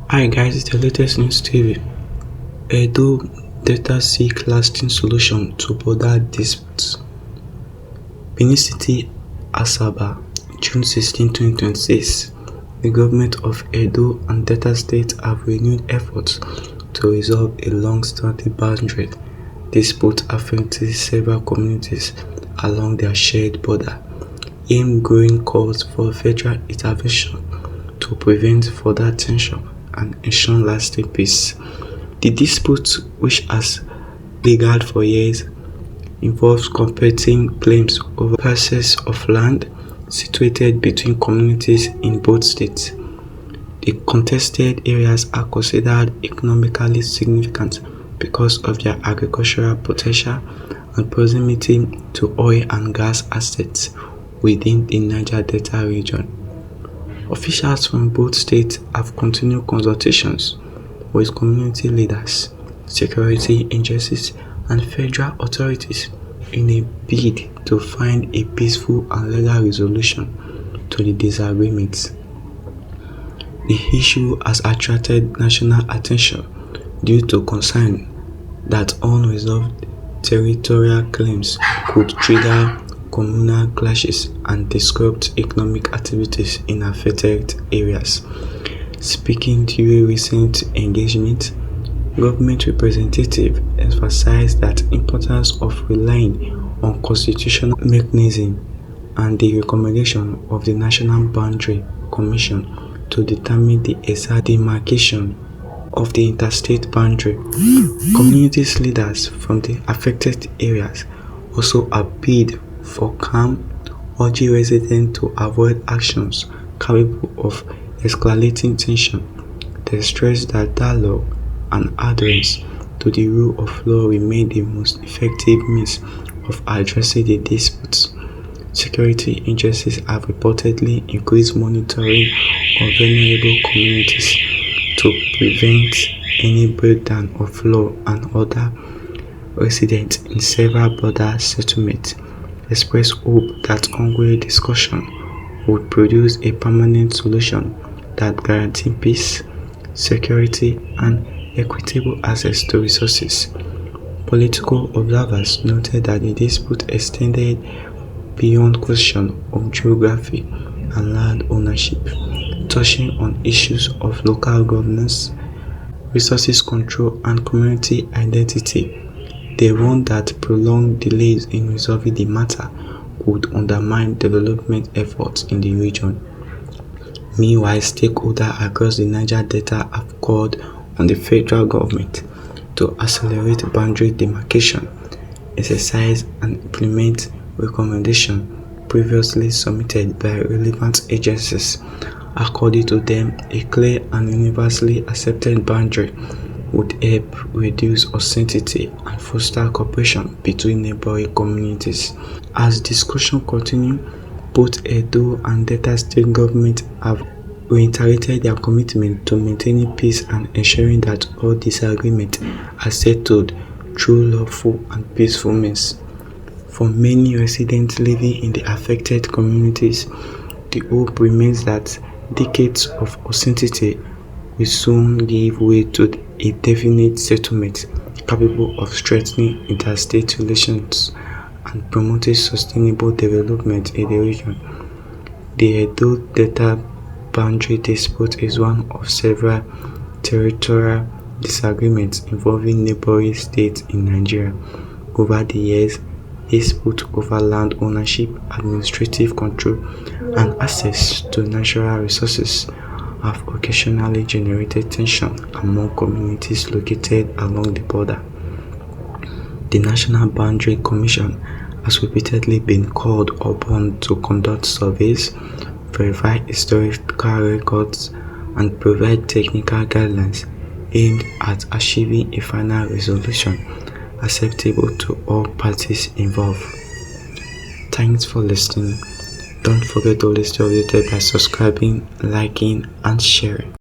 Hi guys, it's the latest news TV. Edo Delta seek lasting solution to border disputes. Benin City, Asaba, June 16, 2026. The government of Edo and Delta State have renewed efforts to resolve a long-standing boundary dispute affecting several communities along their shared border, amid growing calls for federal intervention to prevent further tension and ensure lasting peace. The dispute, which has lingered for years, involves competing claims over parcels of land situated between communities in both states. The contested areas are considered economically significant because of their agricultural potential and proximity to oil and gas assets within the Niger Delta region. Officials from both states have continued consultations with community leaders, security agencies, and federal authorities in a bid to find a peaceful and legal resolution to the disagreements. The issue has attracted national attention due to concern that unresolved territorial claims could trigger communal clashes and disrupt economic activities in affected areas. Speaking during a recent engagement, government representatives emphasized the importance of relying on constitutional mechanisms and the recommendation of the National Boundary Commission to determine the exact demarcation of the interstate boundary. Community leaders from the affected areas also appealed for calm, urging residents to avoid actions capable of escalating tension. They stressed that dialogue and adherence to the rule of law remain the most effective means of addressing the disputes. Security agencies have reportedly increased monitoring of vulnerable communities to prevent any breakdown of law and order. Residents in several border settlements expressed hope that ongoing discussion would produce a permanent solution that guarantees peace, security, and equitable access to resources. Political observers noted that the dispute extended beyond question of geography and land ownership, touching on issues of local governance, resources control, and community identity. They warned that prolonged delays in resolving the matter could undermine development efforts in the region. Meanwhile, stakeholders across the Niger Delta have called on the federal government to accelerate boundary demarcation, exercise and implement recommendations previously submitted by relevant agencies. According to them, a clear and universally accepted boundary would help reduce uncertainty and foster cooperation between neighboring communities. As discussion continues, both Edo and Delta State governments have reiterated their commitment to maintaining peace and ensuring that all disagreements are settled through lawful and peaceful means. For many residents living in the affected communities, the hope remains that decades of uncertainty will soon give way to a definite settlement capable of strengthening interstate relations and promoting sustainable development in the region. The Edo Delta boundary dispute is one of several territorial disagreements involving neighboring states in Nigeria. Over the years, disputes over land ownership, administrative control, and access to natural resources have occasionally generated tension among communities located along the border. The National Boundary Commission has repeatedly been called upon to conduct surveys, verify historical records, and provide technical guidelines aimed at achieving a final resolution acceptable to all parties involved. Thanks for listening. Don't forget to stay updated by subscribing, liking, and sharing.